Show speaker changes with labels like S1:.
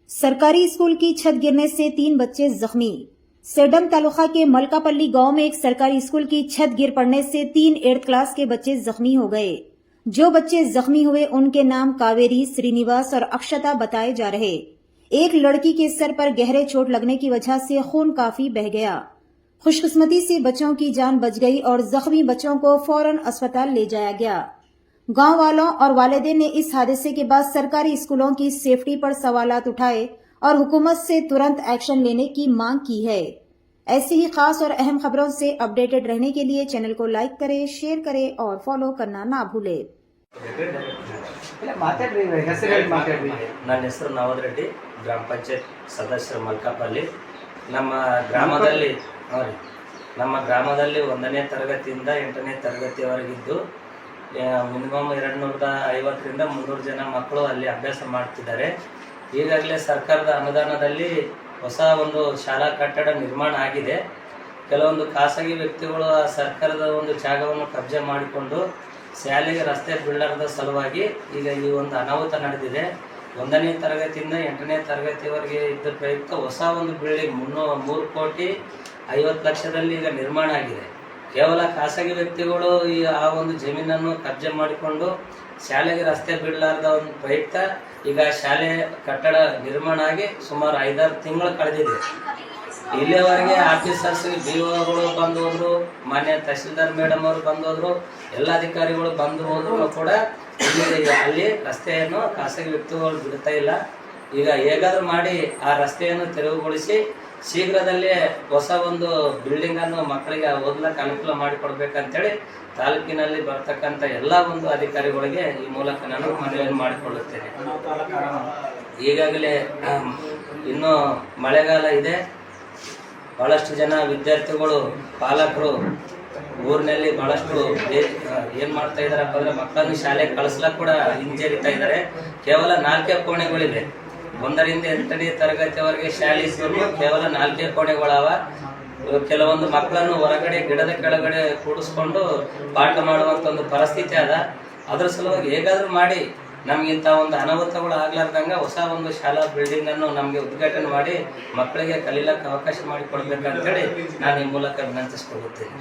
S1: सरकारी स्कूल की छत गिरने से 3 बच्चे जख्मी। सेडम तालुका के मलकापल्ली गांव में एक सरकारी स्कूल की छत गिर पड़ने से 3 8th क्लास के बच्चे जख्मी हो गए। जो बच्चे जख्मी हुए उनके नाम कावेरी, श्रीनिवास और अक्षता बताए जा रहे। एक लड़की के सर पर गहरे चोट लगने की वजह से खून काफी बह गया। खुशकिस्मती से बच्चों की जान बच गई और जख्मी बच्चों को फौरन अस्पताल ले जाया गया। गांव वालों और वालिदैन ने इस हादसे के बाद सरकारी स्कूलों की सेफ्टी पर सवालात उठाए और हुकूमत से तुरंत एक्शन लेने की मांग की है। ऐसी ही खास और अहम खबरों से अपडेटेड रहने के लिए चैनल को लाइक करें, शेयर करें और फॉलो करना ना भूलें।
S2: ನನ್ನ ಹೆಸರು ನವದ್ ರೆಡ್ಡಿ, ಗ್ರಾಮ ಪಂಚಾಯತ್ ಸದಸ್ಯರು ಮಲ್ಕಾಪಲ್ಲಿ. ನಮ್ಮ ಗ್ರಾಮದಲ್ಲಿ 1ನೇ ತರಗತಿಯಿಂದ 8ನೇ ತರಗತಿಯವರೆಗಿದ್ದು ಮಿನಿಮಮ್ 250ರಿಂದ 300 ಜನ ಮಕ್ಕಳು ಅಲ್ಲಿ ಅಭ್ಯಾಸ ಮಾಡ್ತಿದ್ದಾರೆ. ಈಗಾಗಲೇ ಸರ್ಕಾರದ ಅನುದಾನದಲ್ಲಿ ಹೊಸ ಒಂದು ಶಾಲಾ ಕಟ್ಟಡ ನಿರ್ಮಾಣ ಆಗಿದೆ. ಕೆಲವೊಂದು ಖಾಸಗಿ ವ್ಯಕ್ತಿಗಳು ಆ ಸರ್ಕಾರದ ಒಂದು ಜಾಗವನ್ನು ಕಬ್ಜೆ ಮಾಡಿಕೊಂಡು ಶಾಲೆಗೆ ರಸ್ತೆ ಬೀಳಲಾರದ ಸಲುವಾಗಿ ಈಗ ಈ ಒಂದು ಅನಾಹುತ ನಡೆದಿದೆ. 1ನೇ ತರಗತಿಯಿಂದ 8ನೇ ತರಗತಿವರೆಗೆ ಇದ್ದ ಪ್ರಯುಕ್ತ ಹೊಸ ಒಂದು ಬಿಲ್ಡಿಂಗ್ 3,50,50,00,000ದಲ್ಲಿ ಈಗ ನಿರ್ಮಾಣ ಆಗಿದೆ. ಕೇವಲ ಖಾಸಗಿ ವ್ಯಕ್ತಿಗಳು ಆ ಒಂದು ಜಮೀನನ್ನು ಕಬ್ಜೆ ಮಾಡಿಕೊಂಡು ಶಾಲೆಗೆ ರಸ್ತೆ ಬಿಡಲಾರದ ಒಂದು ಪ್ರಯುಕ್ತ ಈಗ ಶಾಲೆ ಕಟ್ಟಡ ನಿರ್ಮಾಣ ಆಗಿ ಸುಮಾರು 5-6 ತಿಂಗಳು ಕಳೆದಿದೆ. ಇಲ್ಲಿಯವರೆಗೆ ಆಫೀಸರ್ಸ್ BOಗಳು ಬಂದು ಹೋದ್ರು, ಮಾನ್ಯ ತಹಸೀಲ್ದಾರ್ ಮೇಡಮ್ ಅವರು ಬಂದು ಹೋದ್ರು, ಎಲ್ಲ ಅಧಿಕಾರಿಗಳು ಬಂದು ಹೋದ್ರು ಕೂಡ ಅಲ್ಲಿ ರಸ್ತೆಯನ್ನು ಖಾಸಗಿ ವ್ಯಕ್ತಿಗಳು ಬಿಡ್ತಾ ಇಲ್ಲ. ಈಗ ಹೇಗಾದ್ರೂ ಮಾಡಿ ಆ ರಸ್ತೆಯನ್ನು ತೆರವುಗೊಳಿಸಿ ಶೀಘ್ರದಲ್ಲೇ ಹೊಸ ಒಂದು ಬಿಲ್ಡಿಂಗ್ ಅನ್ನು ಮಕ್ಕಳಿಗೆ ಓದಲಿಕ್ಕೆ ಅನುಕೂಲ ಮಾಡಿಕೊಡ್ಬೇಕಂತೇಳಿ ತಾಲೂಕಿನಲ್ಲಿ ಬರ್ತಕ್ಕಂಥ ಎಲ್ಲ ಒಂದು ಅಧಿಕಾರಿಗಳಿಗೆ ಈ ಮೂಲಕ ನಾನು ಮನವಿಯನ್ನು ಮಾಡಿಕೊಳ್ಳುತ್ತೇನೆ. ಈಗಾಗಲೇ ಇನ್ನೂ ಮಳೆಗಾಲ ಇದೆ. ಬಹಳಷ್ಟು ಜನ ವಿದ್ಯಾರ್ಥಿಗಳು, ಪಾಲಕರು ಊರಿನಲ್ಲಿ ಬಹಳಷ್ಟು ಏನ್ ಮಾಡ್ತಾ ಇದಾರಪ್ಪ ಅಂದ್ರೆ ಮಕ್ಕಳನ್ನು ಶಾಲೆಗೆ ಕಳಿಸ್ಲಕ್ಕೆ ಕೂಡ ಹಿಂಜರಿತಾ ಇದ್ದಾರೆ. ಕೇವಲ 4 ಕೋಣೆಗಳಿವೆ. 1ರಿಂದ 8ನೇ ತರಗತಿವರೆಗೆ ಶಾಲೆ ಇದ್ರು ಕೇವಲ 4 ಕೋಣೆಗಳವ. ಕೆಲವೊಂದು ಮಕ್ಕಳನ್ನು ಹೊರಗಡೆ ಗಿಡದ ಕೆಳಗಡೆ ಕೂಡಿಸ್ಕೊಂಡು ಪಾಠ ಮಾಡುವಂತ ಒಂದು ಪರಿಸ್ಥಿತಿ ಅದ. ಅದ್ರ ಸಲುವಾಗಿ ಹೇಗಾದ್ರೂ ಮಾಡಿ ನಮ್ಗಿಂತ ಒಂದು ಅನಾಹುತಗಳು ಆಗ್ಲಾರ್ದಂಗ ಹೊಸ ಒಂದು ಶಾಲಾ ಬಿಲ್ಡಿಂಗ್ ಅನ್ನು ನಮ್ಗೆ ಉದ್ಘಾಟನೆ ಮಾಡಿ ಮಕ್ಕಳಿಗೆ ಕಲೀಲಕ್ಕೆ ಅವಕಾಶ ಮಾಡಿಕೊಡ್ಬೇಕಂತೇಳಿ ನಾನು ಈ ಮೂಲಕ ವಿನಂತಿಸಿಕೊಳ್ಳುತ್ತೇನೆ.